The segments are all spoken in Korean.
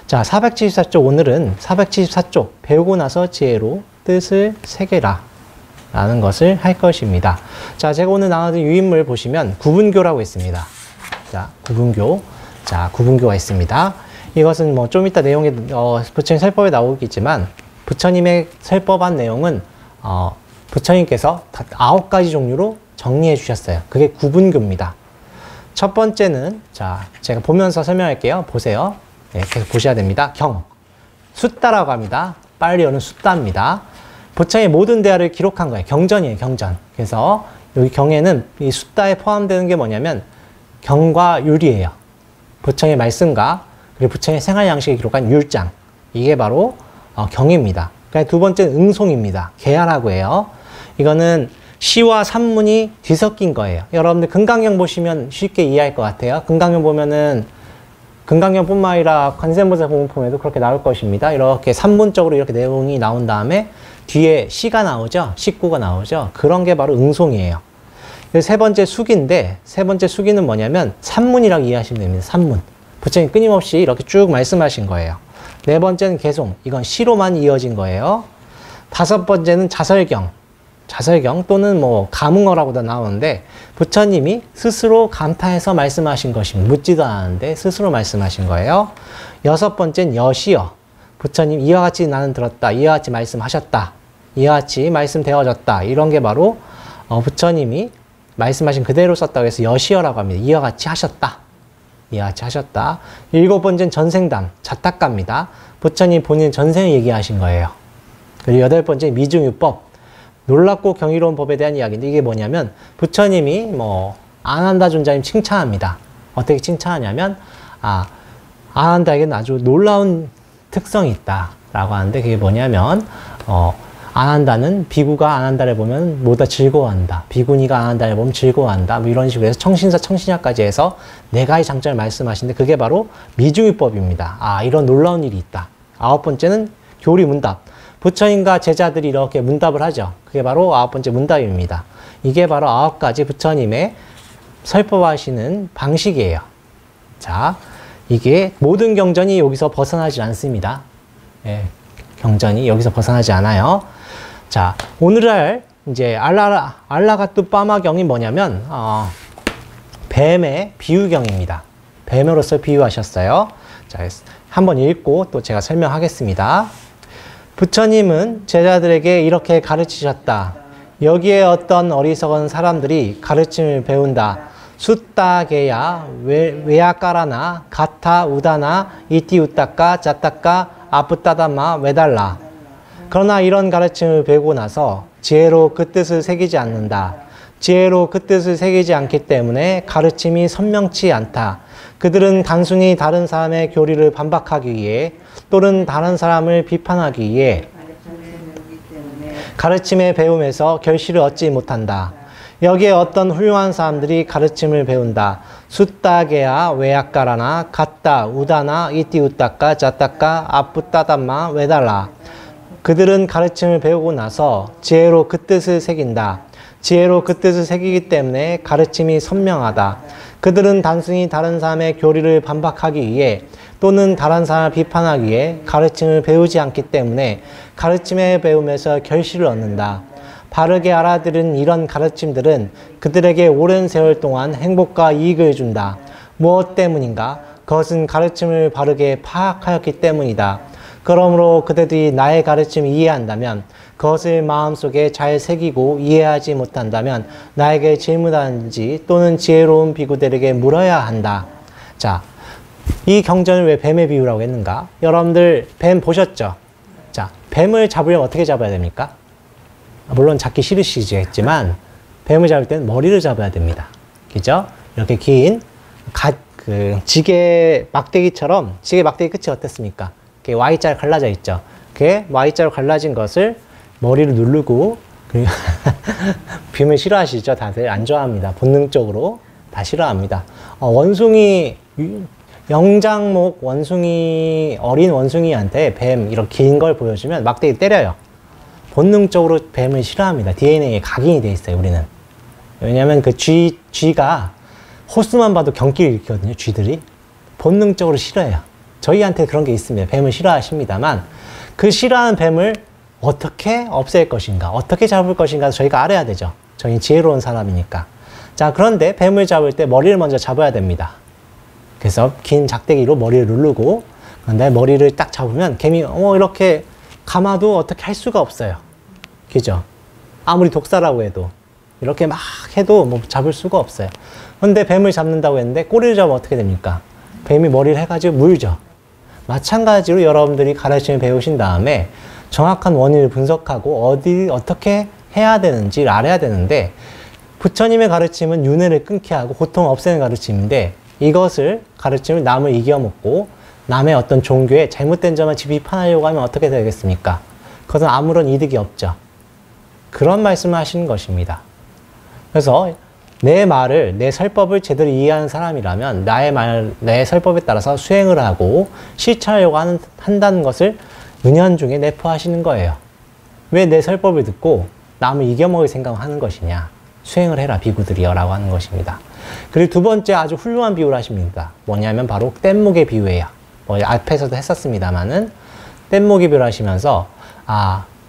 자, 474쪽 오늘은 474쪽 배우고 나서 지혜로 뜻을 새겨라 라는 것을 할 것입니다. 자, 제가 오늘 나눠드린 유인물 보시면 구분교라고 있습니다. 자, 구분교. 자, 구분교가 있습니다. 이것은 뭐 좀 이따 내용에 부처님 설법에 나오겠지만 부처님의 설법한 내용은 부처님께서 9가지 종류로 정리해 주셨어요. 그게 구분교입니다. 첫 번째는 자, 제가 보면서 설명할게요. 보세요. 네, 계속 보셔야 됩니다. 경. 숫다라고 합니다. 빨리 오는 숫다입니다. 부처의 모든 대화를 기록한 거예요. 경전이에요, 경전. 그래서 여기 경에는 이 숫다에 포함되는 게 뭐냐면 경과 율이에요. 부처의 말씀과 그리고 부처의 생활 양식을 기록한 율장. 이게 바로 경입니다. 그러니까 두 번째는 응송입니다. 계야라고 해요. 이거는 시와 산문이 뒤섞인 거예요. 여러분들 금강경 보시면 쉽게 이해할 것 같아요. 금강경 보면은 금강경뿐만 아니라 관세음보살 보문품에도 그렇게 나올 것입니다. 이렇게 산문적으로 이렇게 내용이 나온 다음에 뒤에 시가 나오죠. 식구가 나오죠. 그런 게 바로 응송이에요. 세 번째 숙인데 세 번째 숙이는 뭐냐면 산문이라고 이해하시면 됩니다. 산문. 부처님 끊임없이 이렇게 쭉 말씀하신 거예요. 네 번째는 개송. 이건 시로만 이어진 거예요. 다섯 번째는 자설경. 자설경 또는 뭐 감응어라고도 나오는데 부처님이 스스로 감탄해서 말씀하신 것입니다. 묻지도 않았는데 스스로 말씀하신 거예요. 여섯 번째는 여시여. 부처님 이와 같이 나는 들었다. 이와 같이 말씀하셨다. 이와 같이 말씀되어졌다. 이런 게 바로 부처님이 말씀하신 그대로 썼다고 해서 여시여라고 합니다. 이와 같이 하셨다. 이와 같이 하셨다. 일곱 번째는 전생담. 자탁가입니다. 부처님 본인 전생을 얘기하신 거예요. 그리고 여덟 번째는 미중유법. 놀랍고 경이로운 법에 대한 이야기인데 이게 뭐냐면 부처님이 뭐 아난다 존자님 칭찬합니다. 어떻게 칭찬하냐면 아난다에게는 아주 놀라운 특성이 있다라고 하는데 그게 뭐냐면 아난다는 비구가 아난다를 보면 모두 즐거워한다. 비구니가 아난다를 보면 즐거워한다. 뭐 이런 식으로 해서 청신사 청신야까지 해서 네 가지 장점을 말씀하시는데 그게 바로 미중유법입니다. 이런 놀라운 일이 있다. 아홉 번째는 교리문답. 부처님과 제자들이 이렇게 문답을 하죠. 그게 바로 아홉 번째 문답입니다. 이게 바로 9가지 부처님의 설법하시는 방식이에요. 자, 이게 모든 경전이 여기서 벗어나지 않습니다. 예, 경전이 여기서 벗어나지 않아요. 자, 오늘날 이제 알라가뚜 빠마경이 뭐냐면 뱀의 비유경입니다. 뱀으로서 비유하셨어요. 자, 한번 읽고 또 제가 설명하겠습니다. 부처님은 제자들에게 이렇게 가르치셨다. 여기에 어떤 어리석은 사람들이 가르침을 배운다. 숫다게야 외야까라나 가타 우다나 이띠우따까 자따까 아프따다마 외달라. 그러나 이런 가르침을 배우고 나서 지혜로 그 뜻을 새기지 않는다. 지혜로 그 뜻을 새기지 않기 때문에 가르침이 선명치 않다. 그들은 단순히 다른 사람의 교리를 반박하기 위해 또는 다른 사람을 비판하기 위해 가르침의 배움에서 결실을 얻지 못한다. 여기에 어떤 훌륭한 사람들이 가르침을 배운다. 숫다게야 외야까라나 갓다 우다나 이띠우따까 자따까 아프따담마 외달라. 그들은 가르침을 배우고 나서 지혜로 그 뜻을 새긴다. 지혜로 그 뜻을 새기기 때문에 가르침이 선명하다. 그들은 단순히 다른 사람의 교리를 반박하기 위해 또는 다른 사람을 비판하기 위해 가르침을 배우지 않기 때문에 가르침의 배움에서 결실을 얻는다. 바르게 알아들은 이런 가르침들은 그들에게 오랜 세월 동안 행복과 이익을 준다. 무엇 때문인가? 그것은 가르침을 바르게 파악하였기 때문이다. 그러므로 그들이 나의 가르침을 이해한다면 그것을 마음속에 잘 새기고 이해하지 못한다면 나에게 질문하든지 또는 지혜로운 비구들에게 물어야 한다. 자, 이 경전을 왜 뱀의 비유라고 했는가? 여러분들 뱀 보셨죠? 자, 뱀을 잡으려면 어떻게 잡아야 됩니까? 물론 잡기 싫으시겠지만 뱀을 잡을 때는 머리를 잡아야 됩니다. 그죠? 이렇게 긴 지게 막대기처럼 지게 막대기 끝이 어떻습니까? 이렇게 Y자로 갈라져 있죠. 그게 Y자로 갈라진 것을 머리를 누르고 뱀을 싫어하시죠? 다들 안 좋아합니다. 본능적으로 다 싫어합니다. 영장목 원숭이 어린 원숭이한테 뱀 이렇게 긴 걸 보여주면 막대기 때려요. 본능적으로 뱀을 싫어합니다. DNA에 각인이 돼 있어요. 우리는. 왜냐하면 그 쥐가 호수만 봐도 경기를 일으키거든요. 쥐들이 본능적으로 싫어해요. 저희한테 그런 게 있습니다. 뱀을 싫어하십니다만 그 싫어하는 뱀을 어떻게 없앨 것인가, 어떻게 잡을 것인가 저희가 알아야 되죠. 저희 지혜로운 사람이니까. 자, 그런데 뱀을 잡을 때 머리를 먼저 잡아야 됩니다. 그래서 긴 작대기로 머리를 누르고, 그런데 머리를 딱 잡으면 개미 이렇게 감아도 어떻게 할 수가 없어요. 그죠? 아무리 독사라고 해도 이렇게 막 해도 뭐 잡을 수가 없어요. 그런데 뱀을 잡는다고 했는데 꼬리를 잡으면 어떻게 됩니까? 뱀이 머리를 해가지고 물죠. 마찬가지로 여러분들이 가르침을 배우신 다음에 정확한 원인을 분석하고 어떻게 해야 되는지를 알아야 되는데, 부처님의 가르침은 윤회를 끊게 하고 고통을 없애는 가르침인데, 이것을 가르침을 남을 이겨먹고 남의 어떤 종교에 잘못된 점을 비판하려고 하면 어떻게 되겠습니까? 그것은 아무런 이득이 없죠. 그런 말씀을 하시는 것입니다. 그래서 내 말을, 내 설법을 제대로 이해하는 사람이라면 내 설법에 따라서 수행을 하고 실천하려고 한다는 것을 은연중에 내포하시는 거예요. 왜 내 설법을 듣고 남을 이겨먹을 생각을 하는 것이냐? 수행을 해라 비구들이여 라고 하는 것입니다. 그리고 두 번째 아주 훌륭한 비유를 하십니다. 뭐냐면 바로 뗏목의 비유예요. 앞에서도 했었습니다만은 뗏목의 비유를 하시면서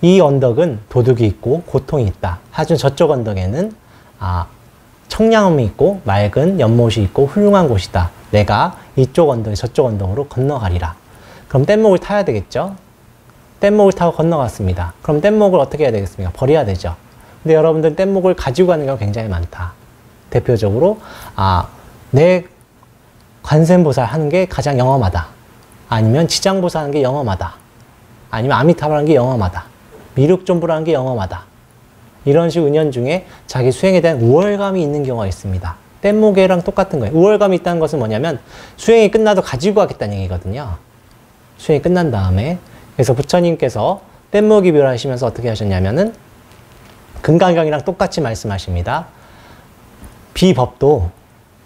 이 언덕은 도둑이 있고 고통이 있다. 하지만 저쪽 언덕에는 청량함이 있고 맑은 연못이 있고 훌륭한 곳이다. 내가 이쪽 언덕에 저쪽 언덕으로 건너가리라. 그럼 뗏목을 타야 되겠죠? 뗏목을 타고 건너갔습니다. 그럼 뗏목을 어떻게 해야 되겠습니까? 버려야 되죠. 근데 여러분들 뗏목을 가지고 가는 경우가 굉장히 많다. 대표적으로 내 관세음보살 하는 게 가장 영험하다. 아니면 지장보살 하는 게 영험하다. 아니면 아미타불 하는 게 영험하다. 미륵존불 하는 게 영험하다. 이런 식으로 은연중에 자기 수행에 대한 우월감이 있는 경우가 있습니다. 뗏목이랑 똑같은 거예요. 우월감이 있다는 것은 뭐냐면 수행이 끝나도 가지고 가겠다는 얘기거든요. 수행이 끝난 다음에. 그래서 부처님께서 뗏목이 비유를 하시면서 어떻게 하셨냐면은 금강경이랑 똑같이 말씀하십니다. 비법도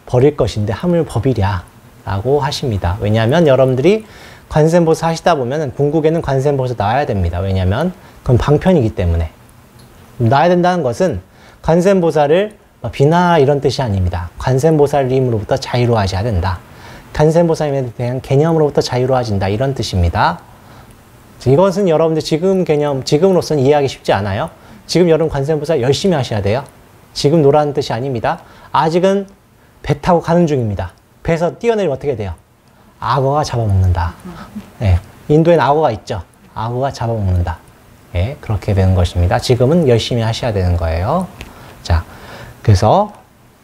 버릴 것인데 하물 법이랴 라고 하십니다. 왜냐하면 여러분들이 관세음보살 하시다 보면 궁극에는 관세음보살 나와야 됩니다. 왜냐하면 그건 방편이기 때문에. 나야 된다는 것은 관세음보살을 비나 이런 뜻이 아닙니다. 관세음보살님으로부터 자유로워져야 된다. 관세음보살님에 대한 개념으로부터 자유로워진다. 이런 뜻입니다. 이것은 여러분들 지금으로서는 이해하기 쉽지 않아요. 지금 여러분 관세음보살 열심히 하셔야 돼요. 지금 노라는 뜻이 아닙니다. 아직은 배 타고 가는 중입니다. 배에서 뛰어내리면 어떻게 돼요? 악어가 잡아먹는다. 네, 인도에는 악어가 있죠. 악어가 잡아먹는다. 예, 그렇게 되는 것입니다. 지금은 열심히 하셔야 되는 거예요. 자, 그래서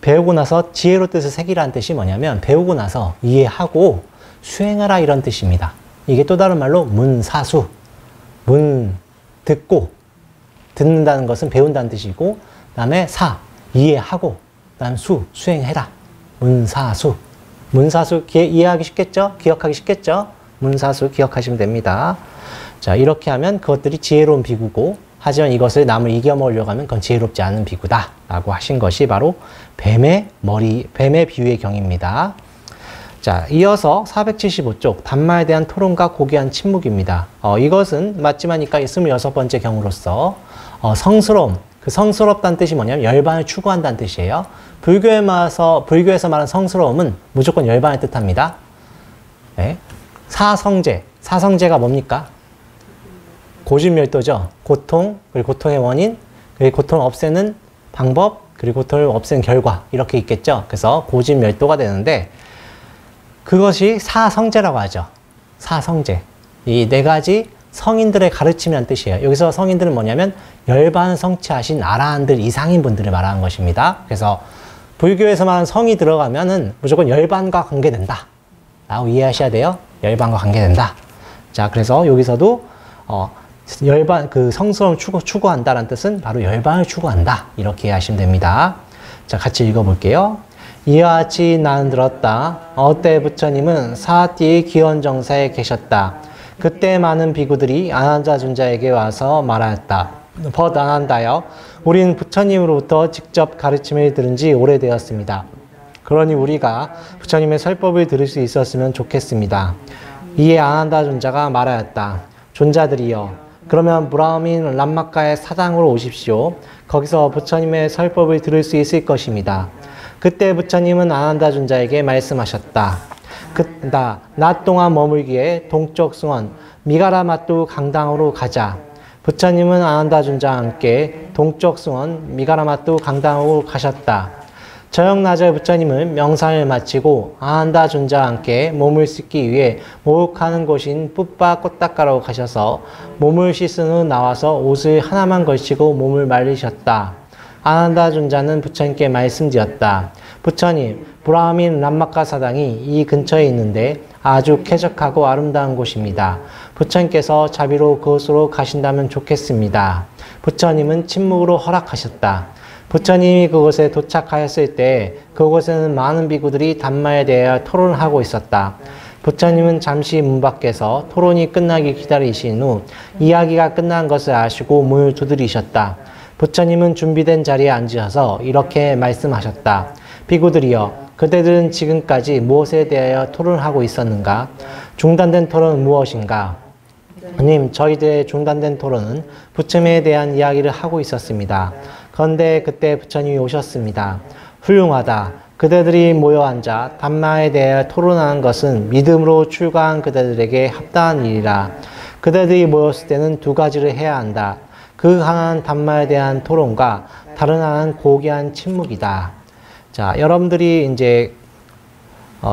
배우고 나서 지혜로 뜻을 새기라는 뜻이 뭐냐면 배우고 나서 이해하고 수행하라 이런 뜻입니다. 이게 또 다른 말로 문사수. 문, 듣고, 듣는다는 것은 배운다는 뜻이고, 그 다음에 사, 이해하고, 그 다음 수, 수행해라. 문사수. 문사수 이해하기 쉽겠죠? 기억하기 쉽겠죠? 문사수 기억하시면 됩니다. 자, 이렇게 하면 그것들이 지혜로운 비구고, 하지만 이것을 남을 이겨먹으려고 하면 그건 지혜롭지 않은 비구다. 라고 하신 것이 바로 뱀의 비유의 경입니다. 자, 이어서 475쪽 단마에 대한 토론과 고귀한 침묵입니다. 이것은 맞지마니까 26번째 경으로서 성스러움, 그 성스럽다는 뜻이 뭐냐면 열반을 추구한다는 뜻이에요. 불교에서 말하는 성스러움은 무조건 열반을 뜻합니다. 네. 사성제가 뭡니까? 고진멸도죠. 고통, 그리고 고통의 원인, 그리고 고통을 없애는 방법, 그리고 고통을 없애는 결과 이렇게 있겠죠. 그래서 고진멸도가 되는데 그것이 사성제라고 하죠. 사성제. 이 네 가지 성인들의 가르침이라는 뜻이에요. 여기서 성인들은 뭐냐면 열반 성취하신 아라한들 이상인 분들을 말하는 것입니다. 그래서 불교에서 말하는 성이 들어가면은 무조건 열반과 관계된다. 라고 이해하셔야 돼요. 열반과 관계된다. 자, 그래서 여기서도 열반, 그 성스러움 추구한다라는 뜻은 바로 열반을 추구한다. 이렇게 이해하시면 됩니다. 자, 같이 읽어볼게요. 이와 같이 나는 들었다. 어때 부처님은 사띠 기원정사에 계셨다. 그때 많은 비구들이 아난다존자에게 와서 말하였다. 벗아난다여 우린 부처님으로부터 직접 가르침을 들은 지 오래되었습니다. 그러니 우리가 부처님의 설법을 들을 수 있었으면 좋겠습니다. 이에 아난다존자가 말하였다. 존자들이여, 그러면 브라민 람마가의 사당으로 오십시오. 거기서 부처님의 설법을 들을 수 있을 것입니다. 그때 부처님은 아난다존자에게 말씀하셨다. 낮 동안 머물기에 동쪽 승원 미가라마뚜 강당으로 가자. 부처님은 아난다 존자와 함께 동쪽 승원 미가라마뚜 강당으로 가셨다. 저녁 낮에 부처님은 명상을 마치고 아난다 존자와 함께 몸을 씻기 위해 목욕하는 곳인 뿌빠 꽃닦아로 가셔서 몸을 씻은 후 나와서 옷을 하나만 걸치고 몸을 말리셨다. 아난다 존자는 부처님께 말씀드렸다. 부처님, 브라민 람마카 사당이 이 근처에 있는데 아주 쾌적하고 아름다운 곳입니다. 부처님께서 자비로 그곳으로 가신다면 좋겠습니다. 부처님은 침묵으로 허락하셨다. 부처님이 그곳에 도착하였을 때 그곳에는 많은 비구들이 담마에 대하여 토론을 하고 있었다. 부처님은 잠시 문 밖에서 토론이 끝나기 기다리신 후 이야기가 끝난 것을 아시고 문을 두드리셨다. 부처님은 준비된 자리에 앉으셔서 이렇게 말씀하셨다. 비구들이여, 그대들은 지금까지 무엇에 대하여 토론하고 있었는가? 중단된 토론은 무엇인가? 님, 저희들의 중단된 토론은 부처님에 대한 이야기를 하고 있었습니다. 그런데 그때 부처님이 오셨습니다. 훌륭하다. 그대들이 모여 앉아 담마에 대해 토론하는 것은 믿음으로 출가한 그대들에게 합당한 일이라. 그대들이 모였을 때는 두 가지를 해야 한다. 그 하나는 담마에 대한 토론과 다른 하나는 고귀한 침묵이다. 자, 여러분들이 이제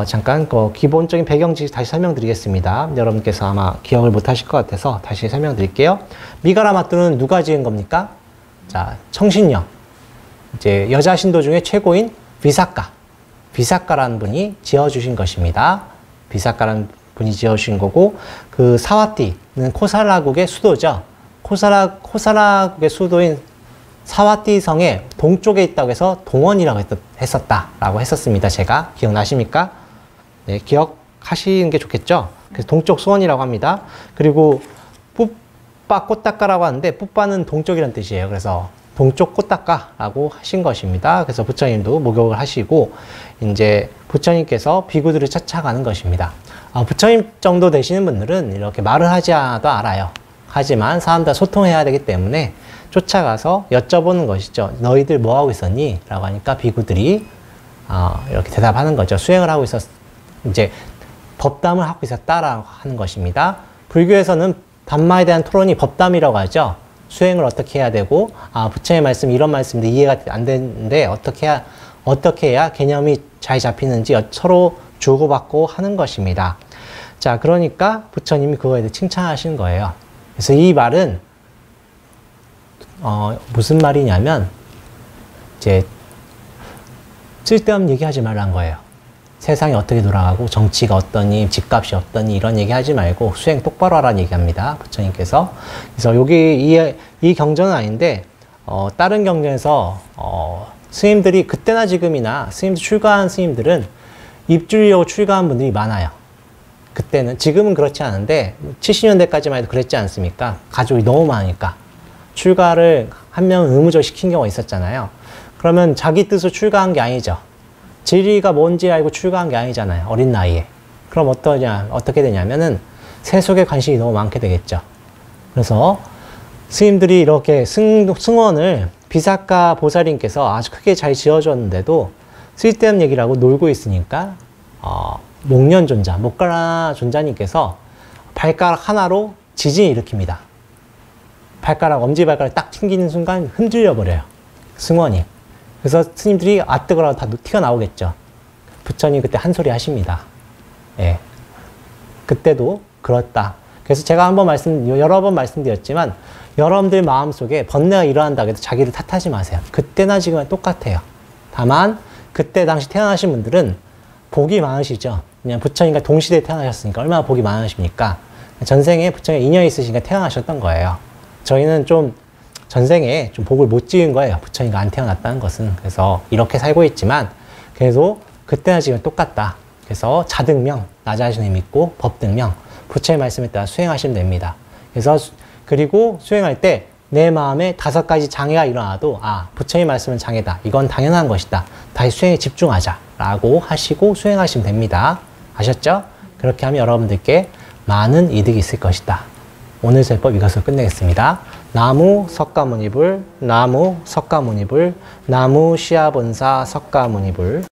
잠깐 기본적인 배경 지식 다시 설명드리겠습니다. 여러분께서 아마 기억을 못 하실 것 같아서 다시 설명드릴게요. 미가라마뚜는 누가 지은 겁니까? 자, 청신령. 이제 여자 신도 중에 최고인 비사카라는 분이 지어주신 것입니다. 비사카라는 분이 지어주신 거고, 그 사와띠는 코사라국의 수도죠. 코사라국의 수도인 사와띠 성의 동쪽에 있다고 해서 동원이라고 했었다라고 했었습니다. 제가 기억나십니까? 네, 기억하시는 게 좋겠죠. 그래서 동쪽 수원이라고 합니다. 그리고 뿌빠 꽃닦아라고 하는데 뿌빠는 동쪽이라는 뜻이에요. 그래서 동쪽 꽃닦아라고 하신 것입니다. 그래서 부처님도 목욕을 하시고 이제 부처님께서 비구들을 쫓아가는 것입니다. 부처님 정도 되시는 분들은 이렇게 말을 하지 않아도 알아요. 하지만 사람들과 소통해야 되기 때문에 쫓아가서 여쭤보는 것이죠. 너희들 뭐 하고 있었니? 라고 하니까 비구들이 이렇게 대답하는 거죠. 수행을 하고 이제 법담을 하고 있었다라고 하는 것입니다. 불교에서는 담마에 대한 토론이 법담이라고 하죠. 수행을 어떻게 해야 되고, 부처의 말씀 이런 말씀인데 이해가 안 되는데 어떻게 해야 개념이 잘 잡히는지 서로 주고받고 하는 것입니다. 자, 그러니까 부처님이 그거에 대해 칭찬하신 거예요. 그래서 이 말은 무슨 말이냐면 이제 쓸데없는 얘기하지 말라는 거예요. 세상이 어떻게 돌아가고 정치가 어떠니 집값이 어떠니 이런 얘기하지 말고 수행 똑바로 하라는 얘기합니다. 부처님께서. 그래서 여기 이 경전은 아닌데 다른 경전에서 스님들이 그때나 지금이나 스님들 출가한 스님들은 입주려고 출가한 분들이 많아요. 그때는 지금은 그렇지 않은데 70년대까지만 해도 그랬지 않습니까? 가족이 너무 많으니까 출가를 한 명은 의무적으로 시킨 경우가 있었잖아요. 그러면 자기 뜻으로 출가한 게 아니죠. 진리가 뭔지 알고 출가한 게 아니잖아요. 어린 나이에. 그럼 어떻게 되냐면은 세속에 관심이 너무 많게 되겠죠. 그래서 스님들이 이렇게 승원을 비사카 보살님께서 아주 크게 잘 지어줬는데도 쓸데없는 얘기를 하고 놀고 있으니까 목련 존자, 목가라 존자님께서 발가락 하나로 지진을 일으킵니다. 엄지발가락 딱 튕기는 순간 흔들려 버려요. 승원이. 그래서 스님들이 뜨거라고 다 튀어나오겠죠. 부처님 그때 한 소리 하십니다. 예. 그때도 그렇다. 그래서 제가 여러 번 말씀드렸지만 여러분들 마음속에 번뇌가 일어난다고 해도 자기를 탓하지 마세요. 그때나 지금은 똑같아요. 다만 그때 당시 태어나신 분들은 복이 많으시죠. 그냥 부처님과 동시대에 태어나셨으니까 얼마나 복이 많으십니까? 전생에 부처님과 인연이 있으시니까 태어나셨던 거예요. 저희는 좀 전생에 좀 복을 못 지은 거예요. 부처님과 안 태어났다는 것은. 그래서 이렇게 살고 있지만 그래도 그때나 지금 똑같다. 그래서 자등명, 나 자신을 믿고 법등명, 부처의 말씀에 따라 수행하시면 됩니다. 그래서 그리고 수행할 때 내 마음에 5가지 장애가 일어나도 부처의 말씀은 장애다. 이건 당연한 것이다. 다시 수행에 집중하자. 라고 하시고 수행하시면 됩니다. 아셨죠? 그렇게 하면 여러분들께 많은 이득이 있을 것이다. 오늘 설법 이것으로 끝내겠습니다. 나무 석가모니불, 나무 석가모니불, 나무 시아본사 석가모니불.